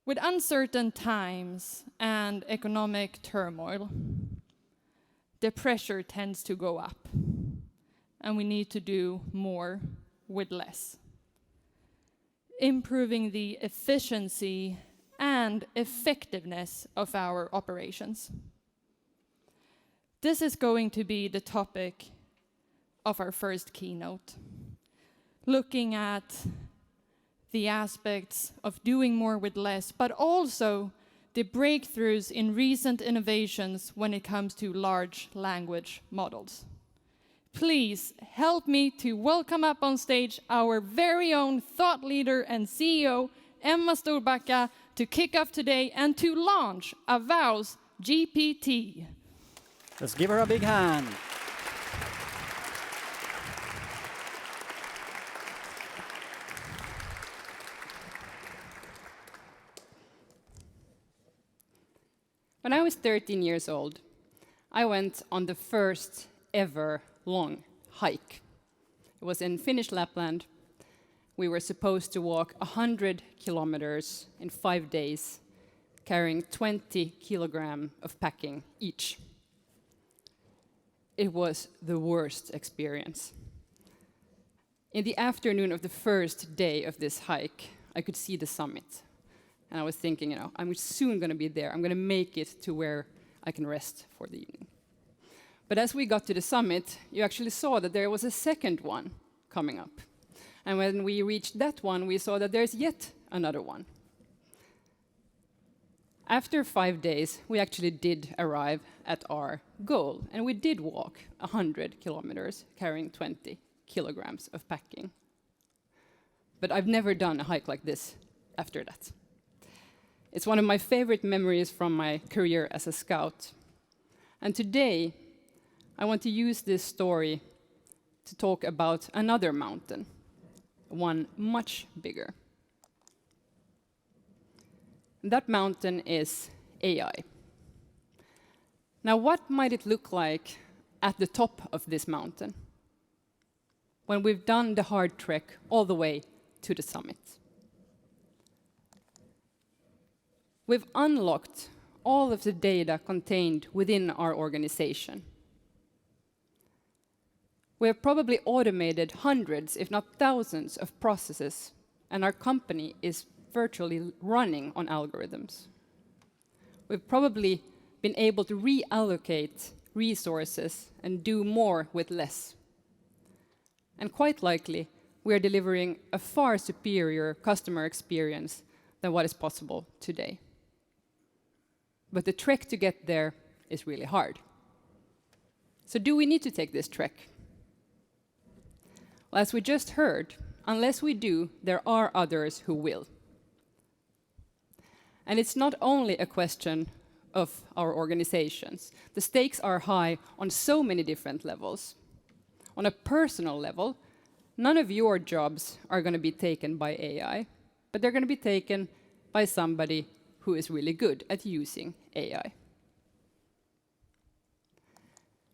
With uncertain times and economic turmoil, the pressure tends to go up, and we need to do more with less. Improving the efficiency and effectiveness of our operations. This is going to be the topic of our first keynote, looking at the aspects of doing more with less, but also the breakthroughs in recent innovations when it comes to large language models. Please help me to welcome up on stage our very own thought leader and CEO, Emma Storbacka, to kick off today and to launch Avow's GPT. Let's give her a big hand. When I was 13 years old, I went on the first ever long hike. It was in Finnish Lapland. We were supposed to walk 100 kilometers in 5 days, carrying 20 kilograms of packing each. It was the worst experience. In the afternoon of the first day of this hike, I could see the summit. And I was thinking, I'm soon going to be there. I'm going to make it to where I can rest for the evening. But as we got to the summit, you actually saw that there was a second one coming up. And when we reached that one, we saw that there's yet another one. After 5 days, we actually did arrive at our goal, and we did walk 100 kilometers, carrying 20 kilograms of packing. But I've never done a hike like this after that. It's one of my favorite memories from my career as a scout. And today, I want to use this story to talk about another mountain, one much bigger. That mountain is AI. Now, what might it look like at the top of this mountain when we've done the hard trek all the way to the summit? We've unlocked all of the data contained within our organization. We have probably automated hundreds, if not thousands, of processes, and our company is virtually running on algorithms. We've probably been able to reallocate resources and do more with less. And quite likely, we are delivering a far superior customer experience than what is possible today. But the trek to get there is really hard. So do we need to take this trek? Well, as we just heard, unless we do, there are others who will. And it's not only a question of our organizations. The stakes are high on so many different levels. On a personal level, none of your jobs are going to be taken by AI, but they're going to be taken by somebody who is really good at using AI.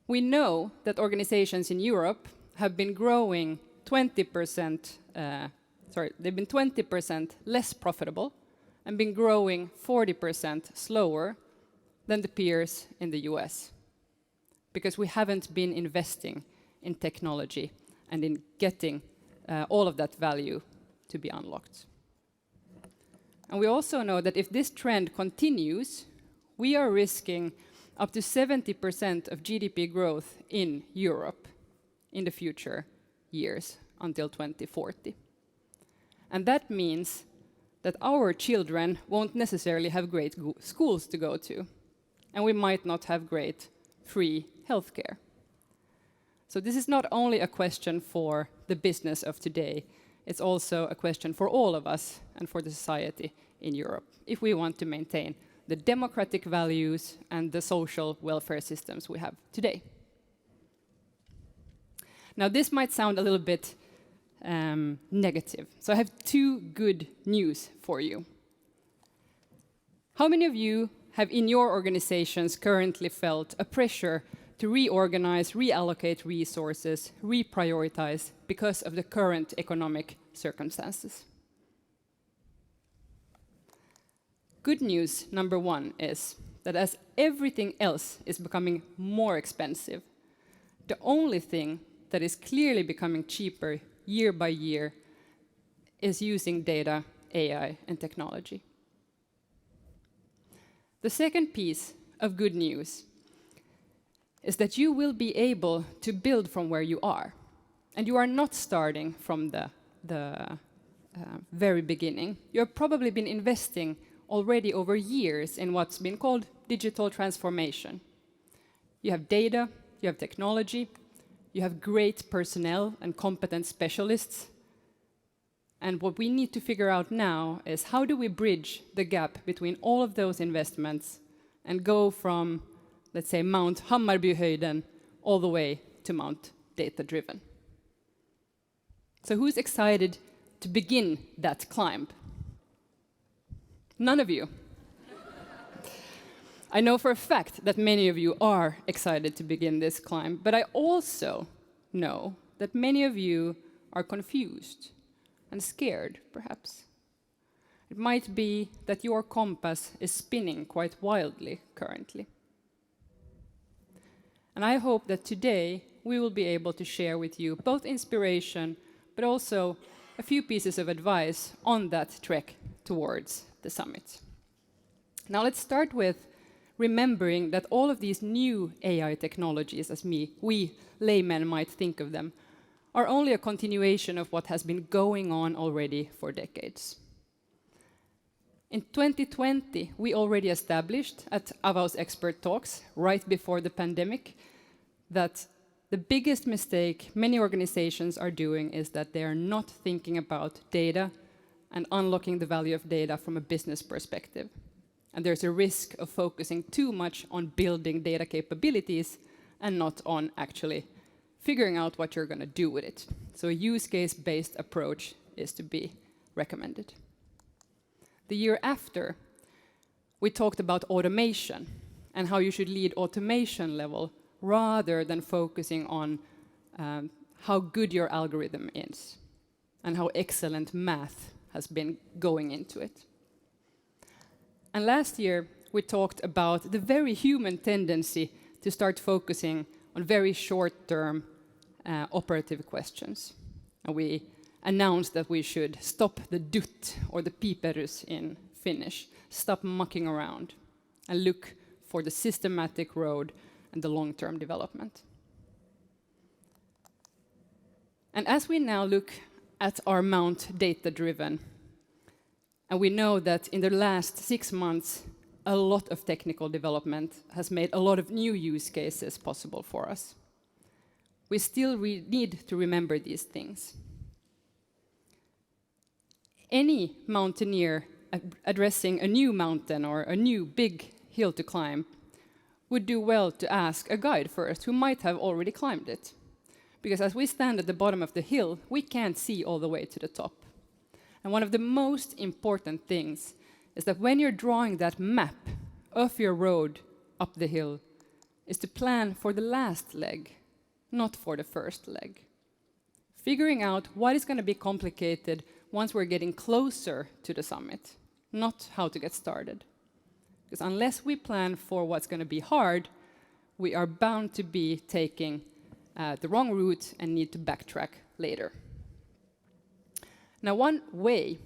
We know that organizations in Europe have been growing 20%, they've been 20% less profitable and been growing 40% slower than the peers in the US, because we haven't been investing in technology and in getting all of that value to be unlocked. And we also know that if this trend continues, we are risking up to 70% of GDP growth in Europe in the future years until 2040. And that means that our children won't necessarily have great schools to go to, and we might not have great free healthcare. So this is not only a question for the business of today, it's also a question for all of us and for the society in Europe, if we want to maintain the democratic values and the social welfare systems we have today. Now, this might sound a little bit negative, so I have two good news for you. How many of you have in your organizations currently felt a pressure to reorganize, reallocate resources, reprioritize because of the current economic circumstances? Good news number one is that as everything else is becoming more expensive, the only thing that is clearly becoming cheaper year by year is using data, AI, and technology. The second piece of good news is that you will be able to build from where you are. And you are not starting from the very beginning. You have probably been investing already over years in what's been called digital transformation. You have data, you have technology, you have great personnel and competent specialists. And what we need to figure out now is how do we bridge the gap between all of those investments and go from, let's say, Mount Hammarbyhöjden all the way to Mount Data-driven. So who's excited to begin that climb? None of you. I know for a fact that many of you are excited to begin this climb, but I also know that many of you are confused and scared, perhaps. It might be that your compass is spinning quite wildly currently. And I hope that today we will be able to share with you both inspiration, but also a few pieces of advice on that trek towards the summit. Now let's start with remembering that all of these new AI technologies, as we laymen might think of them, are only a continuation of what has been going on already for decades. In 2020, we already established at Avaus Expert Talks, right before the pandemic, that the biggest mistake many organizations are doing is that they are not thinking about data and unlocking the value of data from a business perspective. And there's a risk of focusing too much on building data capabilities and not on actually figuring out what you're going to do with it. So a use case-based approach is to be recommended. The year after, we talked about automation and how you should lead automation level rather than focusing on how good your algorithm is and how excellent math has been going into it. And last year, we talked about the very human tendency to start focusing on very short-term operative questions. And we announced that we should stop the dutt, or the piperus in Finnish, stop mucking around, and look for the systematic road and the long-term development. And as we now look at our Mount Data-driven, and we know that in the last 6 months, a lot of technical development has made a lot of new use cases possible for us. We still need to remember these things. Any mountaineer addressing a new mountain or a new big hill to climb would do well to ask a guide first who might have already climbed it. Because as we stand at the bottom of the hill, we can't see all the way to the top. And one of the most important things is that when you're drawing that map of your road up the hill, is to plan for the last leg, not for the first leg. Figuring out what is going to be complicated once we're getting closer to the summit, not how to get started. Because unless we plan for what's going to be hard, we are bound to be taking the wrong route and need to backtrack later. Now, one way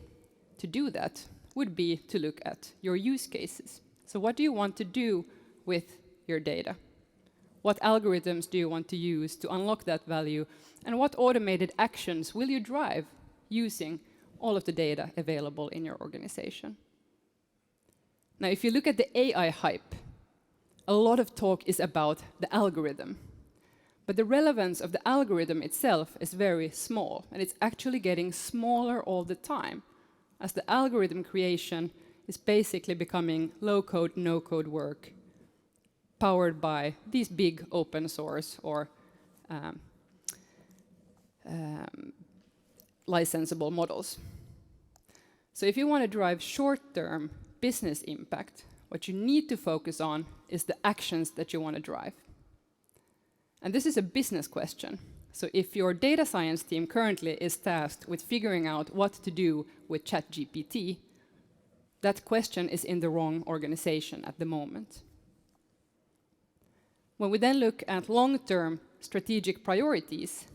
to do that would be to look at your use cases. So what do you want to do with your data? What algorithms do you want to use to unlock that value? And what automated actions will you drive using all of the data available in your organization? Now, if you look at the AI hype, a lot of talk is about the algorithm. But the relevance of the algorithm itself is very small, and it's actually getting smaller all the time, as the algorithm creation is basically becoming low-code, no-code work, powered by these big open source or licensable models. So if you want to drive short-term business impact, what you need to focus on is the actions that you want to drive. And this is a business question. So if your data science team currently is tasked with figuring out what to do with ChatGPT, that question is in the wrong organization at the moment. When we then look at long-term strategic priorities,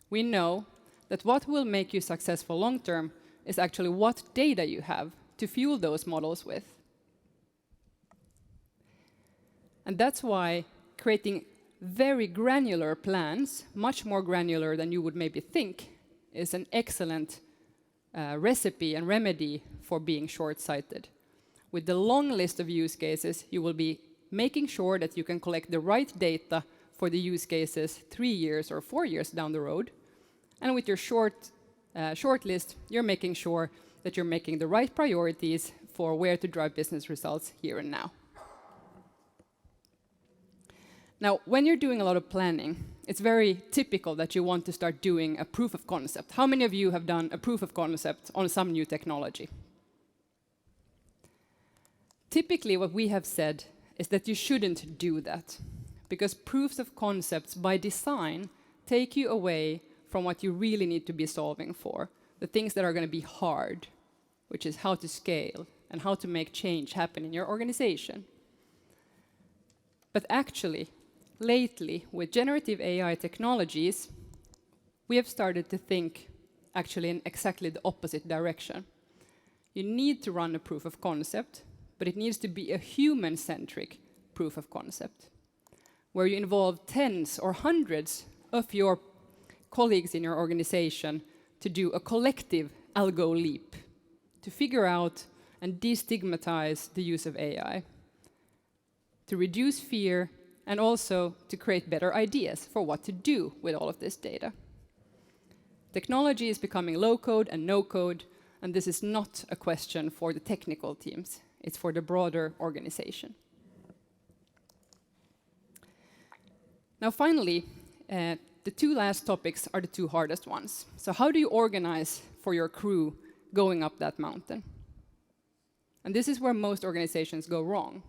we know that what will make you successful long-term is actually what data you have to fuel those models with. And that's why creating very granular plans, much more granular than you would maybe think, is an excellent recipe and remedy for being short-sighted. With the long list of use cases, you will be making sure that you can collect the right data for the use cases 3 years or 4 years down the road. And with your short list, you're making sure that you're making the right priorities for where to drive business results here and now. Now, when you're doing a lot of planning, it's very typical that you want to start doing a proof of concept. How many of you have done a proof of concept on some new technology? Typically, what we have said is that you shouldn't do that, because proofs of concepts by design take you away from what you really need to be solving for, the things that are going to be hard, which is how to scale and how to make change happen in your organization. But actually, lately, with generative AI technologies, we have started to think actually in exactly the opposite direction. You need to run a proof of concept, but it needs to be a human-centric proof of concept, where you involve tens or hundreds of your colleagues in your organization to do a collective algo leap, to figure out and destigmatize the use of AI, to reduce fear, and also to create better ideas for what to do with all of this data. Technology is becoming low-code and no-code, and this is not a question for the technical teams. It's for the broader organization. Now, finally, the two last topics are the two hardest ones. So how do you organize for your crew going up that mountain? And this is where most organizations go wrong.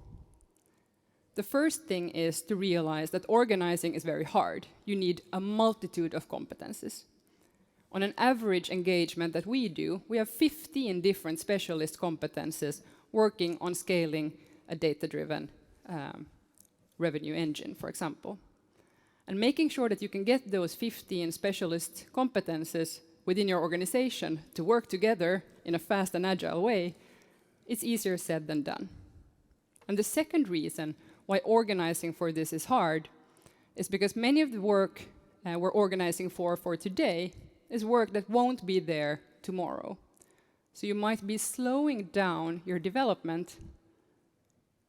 The first thing is to realize that organizing is very hard. You need a multitude of competences. On an average engagement that we do, we have 15 different specialist competences working on scaling a data-driven revenue engine, for example. And making sure that you can get those 15 specialist competences within your organization to work together in a fast and agile way, it's easier said than done. And the second reason why organizing for this is hard is because many of the work we're organizing for today is work that won't be there tomorrow. So you might be slowing down your development,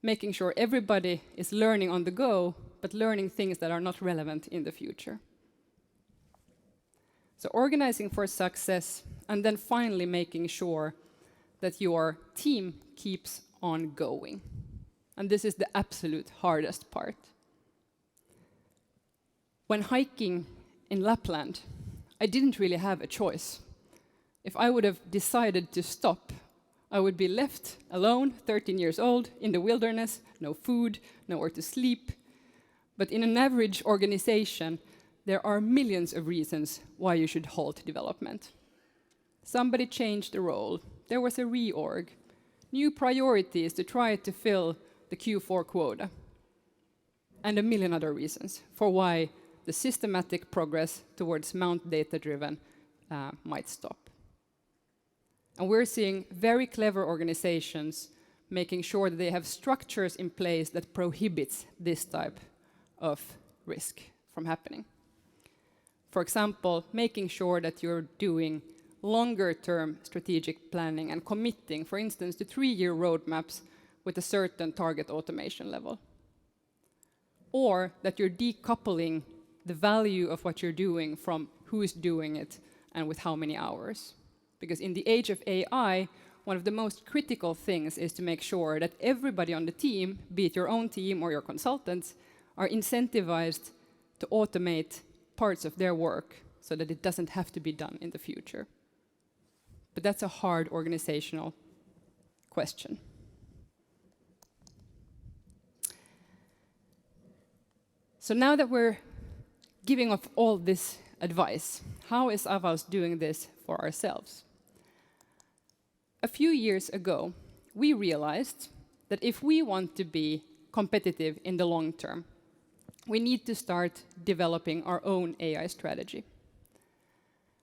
making sure everybody is learning on the go, but learning things that are not relevant in the future. So organizing for success, and then finally making sure that your team keeps on going. And this is the absolute hardest part. When hiking in Lapland, I didn't really have a choice. If I would have decided to stop, I would be left alone, 13 years old, in the wilderness, no food, nowhere to sleep. But in an average organization, there are millions of reasons why you should halt development. Somebody changed the role. There was a reorg. New priorities to try to fill the Q4 quota. And a million other reasons for why the systematic progress towards Mount data-driven might stop. And we're seeing very clever organizations making sure that they have structures in place that prohibits this type of risk from happening. For example, making sure that you're doing longer-term strategic planning and committing, for instance, to 3-year roadmaps with a certain target automation level. Or that you're decoupling the value of what you're doing from who is doing it and with how many hours. Because in the age of AI, one of the most critical things is to make sure that everybody on the team, be it your own team or your consultants, are incentivized to automate parts of their work so that it doesn't have to be done in the future. But that's a hard organizational question. So now that we're giving off all this advice, how is Avaus doing this for ourselves? A few years ago, we realized that if we want to be competitive in the long term, we need to start developing our own AI strategy.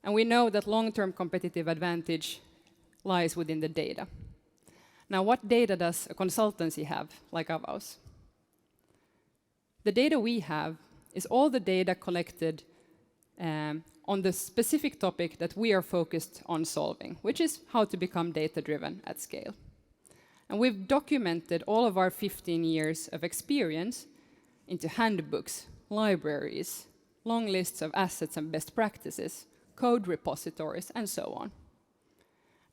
And we know that long-term competitive advantage lies within the data. Now, what data does a consultancy have, like Avaus? The data we have is all the data collected on the specific topic that we are focused on solving, which is how to become data-driven at scale. And we've documented all of our 15 years of experience into handbooks, libraries, long lists of assets and best practices, code repositories, and so on.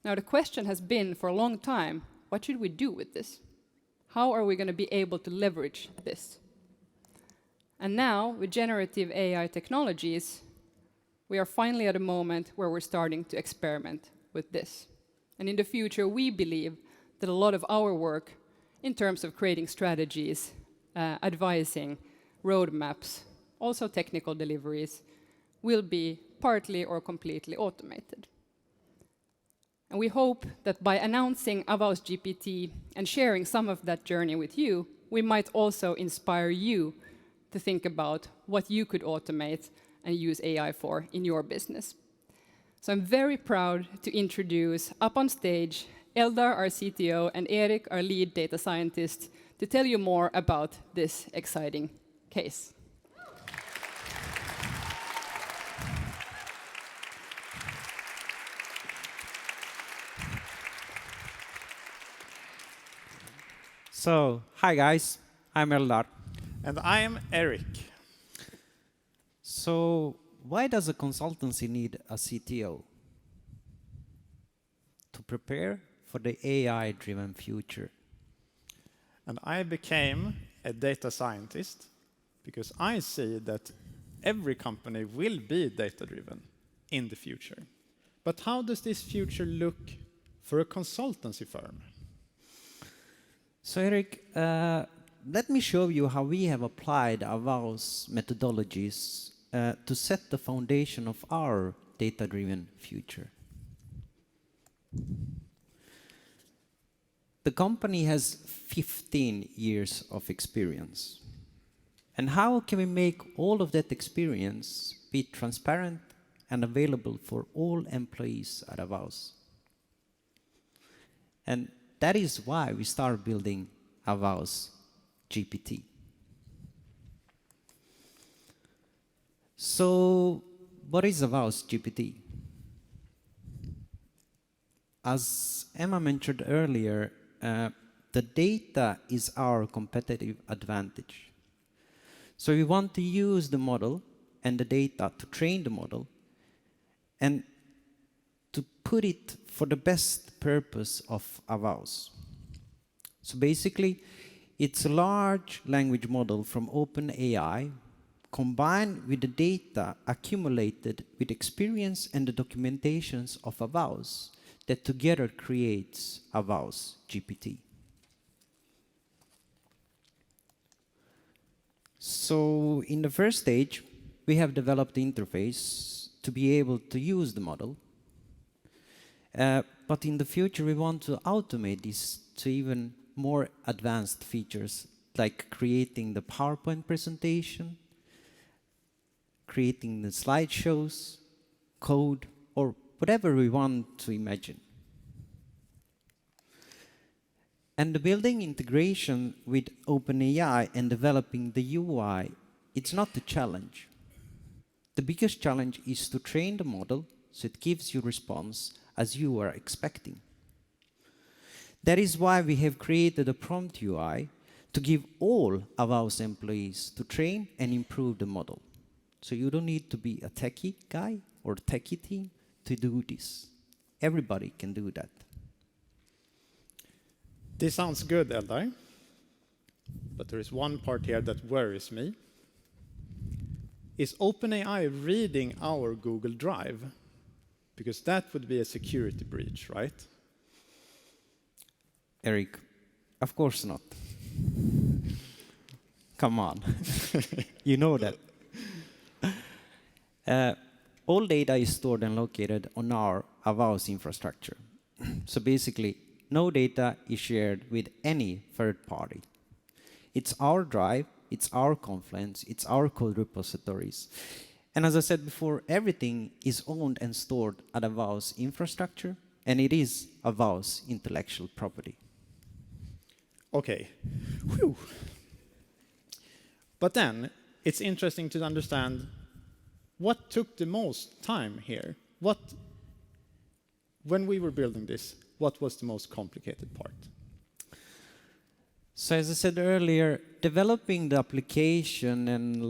Now, the question has been for a long time, what should we do with this? How are we going to be able to leverage this? And now, with generative AI technologies, we are finally at a moment where we're starting to experiment with this. And in the future, we believe that a lot of our work in terms of creating strategies, advising, roadmaps, also technical deliveries, will be partly or completely automated. And we hope that by announcing Avaus GPT and sharing some of that journey with you, we might also inspire you to think about what you could automate and use AI for in your business. So I'm very proud to introduce up on stage Eldar, our CTO, and Erik, our lead data scientist, to tell you more about this exciting case. So, hi guys, I'm Eldar. And I'm Erik. So, why does a consultancy need a CTO? To prepare for the AI-driven future. And I became a data scientist because I see that every company will be data-driven in the future. But how does this future look for a consultancy firm? So, Erik, let me show you how we have applied Avaus methodologies to set the foundation of our data-driven future. The company has 15 years of experience. And how can we make all of that experience be transparent and available for all employees at Avaus? And that is why we start building Avaus GPT. So, what is Avaus GPT? As Emma mentioned earlier, the data is our competitive advantage. So we want to use the model and the data to train the model and to put it for the best purpose of Avaus. So basically, it's a large language model from OpenAI combined with the data accumulated with experience and the documentations of Avaus that together creates Avaus GPT. So in the first stage, we have developed the interface to be able to use the model. But in the future, we want to automate this to even more advanced features, like creating the PowerPoint presentation, creating the slideshows, code, or whatever we want to imagine. And the building integration with OpenAI and developing the UI, it's not the challenge. The biggest challenge is to train the model so it gives you response as you are expecting. That is why we have created a prompt UI to give all Avaus employees to train and improve the model. So you don't need to be a techie guy or techie team to do this. Everybody can do that. This sounds good, Eldar. But there is one part here that worries me. Is OpenAI reading our Google Drive? Because that would be a security breach, right? Erik, of course not. Come on. You know that. All data is stored and located on our Avaus infrastructure. So basically, no data is shared with any third party. It's our drive, it's our Confluence, it's our code repositories. And as I said before, everything is owned and stored at Avow's infrastructure, and it is Avow's intellectual property. Okay. Whew. But then, it's interesting to understand what took the most time here. When we were building this, what was the most complicated part? So as I said earlier, developing the application and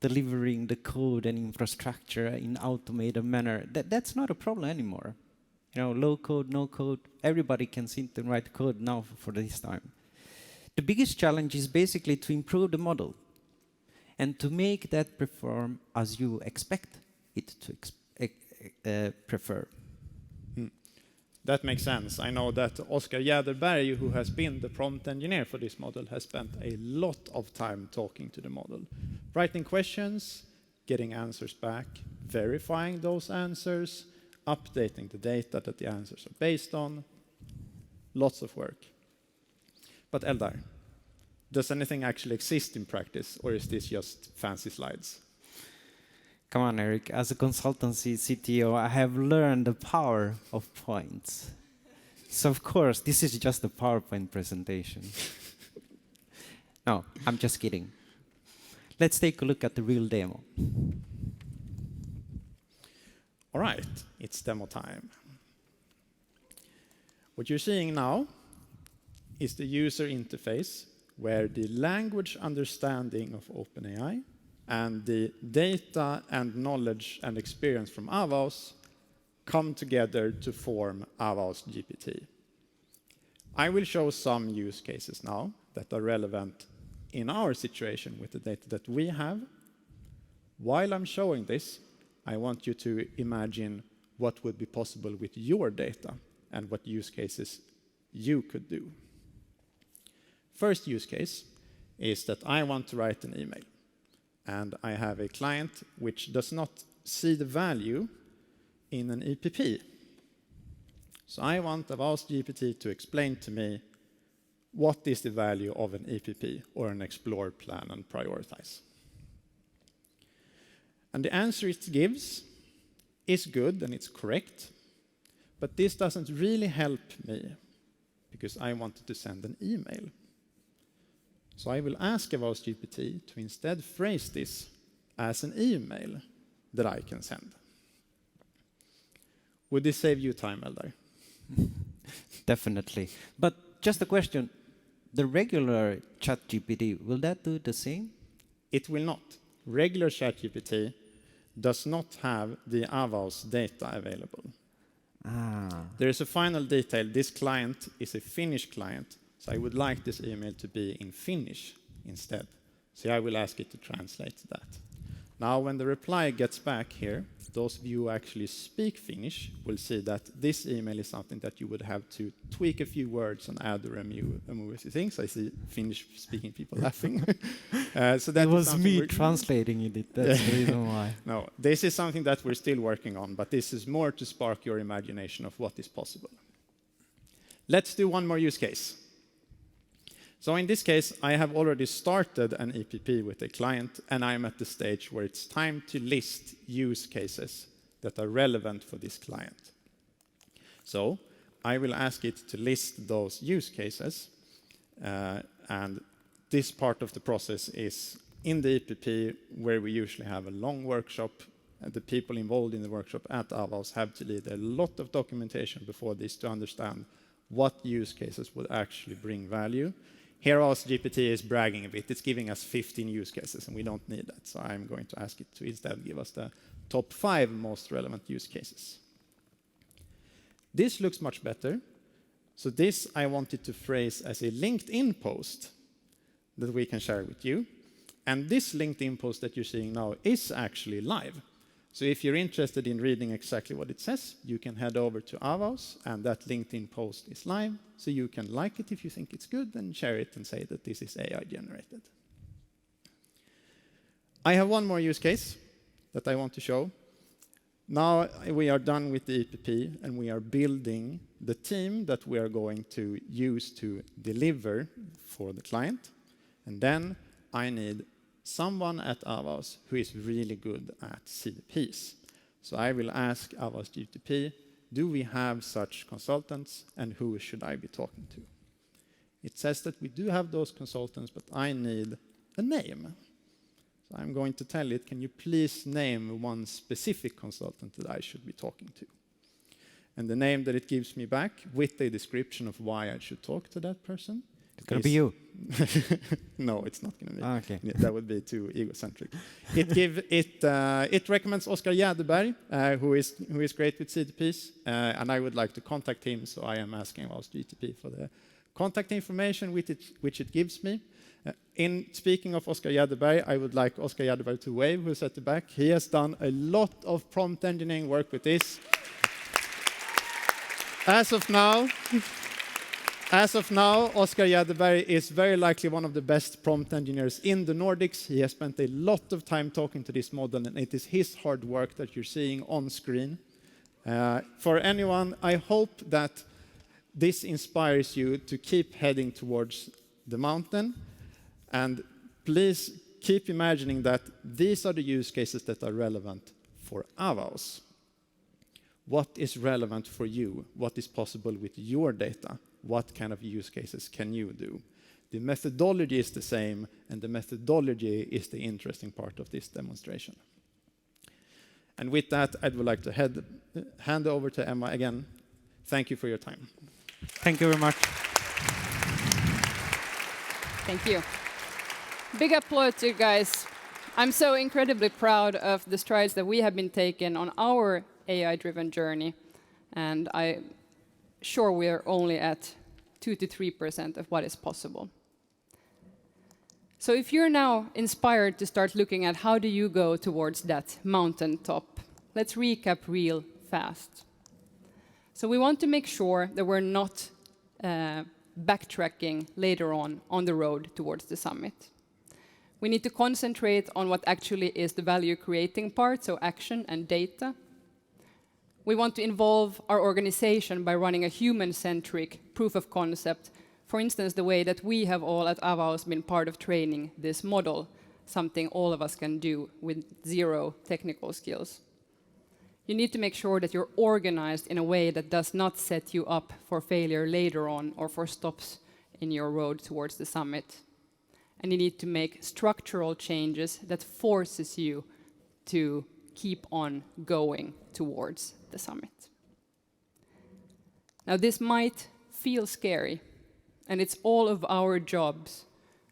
delivering the code and infrastructure in automated manner, that's not a problem anymore. Low code, no code, everybody can sit and write code now for this time. The biggest challenge is basically to improve the model and to make that perform as you expect it to prefer. That makes sense. I know that Oskar Jäderberg, who has been the prompt engineer for this model, has spent a lot of time talking to the model, writing questions, getting answers back, verifying those answers, updating the data that the answers are based on. Lots of work. But Eldar, does anything actually exist in practice, or is this just fancy slides? Come on, Eric. As a consultancy CTO, I have learned the power of points. So of course, this is just a PowerPoint presentation. No, I'm just kidding. Let's take a look at the real demo. All right, it's demo time. What you're seeing now is the user interface where the language understanding of OpenAI and the data and knowledge and experience from Avaus come together to form Avaus GPT. I will show some use cases now that are relevant in our situation with the data that we have. While I'm showing this, I want you to imagine what would be possible with your data and what use cases you could do. First use case is that I want to write an email, and I have a client which does not see the value in an EPP. So I want Avaus GPT to explain to me what is the value of an EPP or an explore, plan, and prioritize. And the answer it gives is good and it's correct, but this doesn't really help me because I wanted to send an email. So I will ask Avaus GPT to instead phrase this as an email that I can send. Would this save you time, Eldar? Definitely. But just a question, the regular ChatGPT, will that do the same? It will not. Regular ChatGPT does not have the Avaus data available. There is a final detail. This client is a Finnish client, so I would like this email to be in Finnish instead. So I will ask it to translate that. Now, when the reply gets back here, those of you who actually speak Finnish will see that this email is something that you would have to tweak a few words and add or remove a few things. I see Finnish-speaking people laughing. So that it was me translating it. That's the reason why. No, this is something that we're still working on, but this is more to spark your imagination of what is possible. Let's do one more use case. So in this case, I have already started an EPP with a client, and I'm at the stage where it's time to list use cases that are relevant for this client. So I will ask it to list those use cases, and this part of the process is in the EPP, where we usually have a long workshop. The people involved in the workshop at Avaus have to lead a lot of documentation before this to understand what use cases would actually bring value. Here Avaus GPT is bragging a bit. It's giving us 15 use cases, and we don't need that. So I'm going to ask it to instead give us the top 5 most relevant use cases. This looks much better. So this I wanted to phrase as a LinkedIn post that we can share with you. And this LinkedIn post that you're seeing now is actually live. So if you're interested in reading exactly what it says, you can head over to Avaus, and that LinkedIn post is live, so you can like it if you think it's good, and share it and say that this is AI generated. I have one more use case that I want to show. Now we are done with the EPP, and we are building the team that we are going to use to deliver for the client, and then I need someone at Avaos who is really good at CDPs. So I will ask Avaos GTP, do we have such consultants, and who should I be talking to? It says that we do have those consultants, but I need a name. So I'm going to tell it, can you please name one specific consultant that I should be talking to? And the name that it gives me back, with a description of why I should talk to that person. It's going to be you. No, it's not going to be. Okay. Yeah, that would be too egocentric. It recommends Oskar Jäderberg, who is great with CDPs, and I would like to contact him, so I am asking Avaos GTP for the contact information which it gives me. In speaking of Oskar Jäderberg, I would like Oskar Jäderberg to wave, who's at the back. He has done a lot of prompt engineering work with this. As of now, Oskar Jäderberg is very likely one of the best prompt engineers in the Nordics. He has spent a lot of time talking to this model, and it is his hard work that you're seeing on screen. For anyone, I hope that this inspires you to keep heading towards the mountain, and please keep imagining that these are the use cases that are relevant for Avaos. What is relevant for you? What is possible with your data? What kind of use cases can you do? The methodology is the same, and the methodology is the interesting part of this demonstration. And with that, I would like to hand over to Emma again. Thank you for your time. Thank you very much. Thank you. Big applause to you guys. I'm so incredibly proud of the strides that we have been taking on our AI-driven journey, and I'm sure we are only at 2 to 3% of what is possible. So if you're now inspired to start looking at how do you go towards that mountaintop, let's recap real fast. So we want to make sure that we're not backtracking later on the road towards the summit. We need to concentrate on what actually is the value-creating part, so action and data. We want to involve our organization by running a human-centric proof of concept, for instance, the way that we have all at Avaos been part of training this model, something all of us can do with zero technical skills. You need to make sure that you're organized in a way that does not set you up for failure later on or for stops in your road towards the summit. And you need to make structural changes that forces you to keep on going towards the summit. Now, this might feel scary, and it's all of our jobs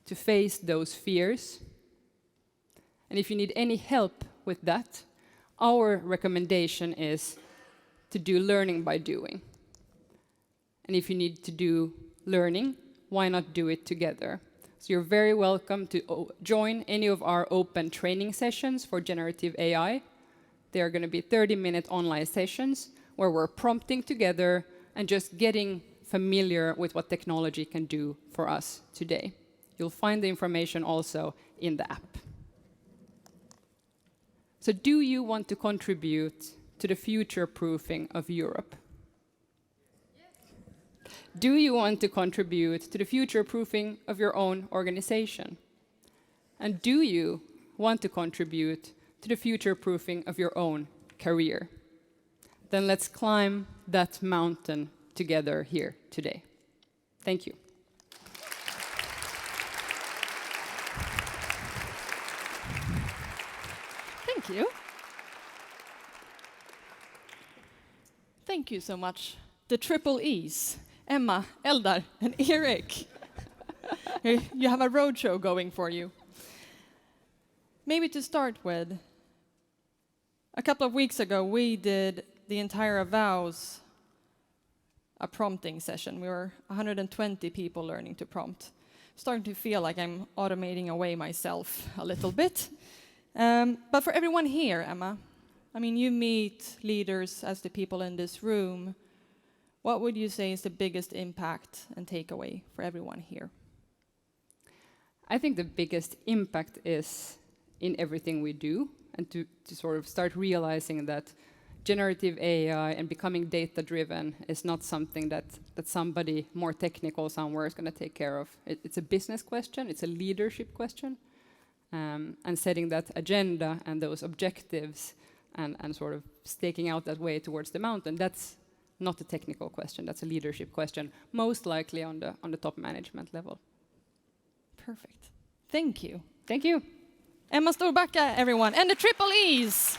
to face those fears. And if you need any help with that, our recommendation is to do learning by doing. And if you need to do learning, why not do it together? So you're very welcome to join any of our open training sessions for generative AI. They are going to be 30-minute online sessions where we're prompting together and just getting familiar with what technology can do for us today. You'll find the information also in the app. So do you want to contribute to the future-proofing of Europe? Yes. Do you want to contribute to the future-proofing of your own organization? And do you want to contribute to the future-proofing of your own career? Then let's climb that mountain together here today. Thank you. Thank you. Thank you so much. The triple E's, Emma, Eldar, and Erik. You have a roadshow going for you. Maybe to start with, a couple of weeks ago, we did the entire Avaos a prompting session. We were 120 people learning to prompt. Starting to feel like I'm automating away myself a little bit. But for everyone here, Emma, I mean, you meet leaders as the people in this room. What would you say is the biggest impact and takeaway for everyone here? I think the biggest impact is in everything we do, and to sort of start realizing that generative AI and becoming data-driven is not something that somebody more technical somewhere is going to take care of. It's a business question, it's a leadership question, and setting that agenda and those objectives and sort of staking out that way towards the mountain, that's not a technical question, that's a leadership question, most likely on the top management level. Perfect. Thank you. Thank you. Emma Storbacka, everyone, and the Triple E's.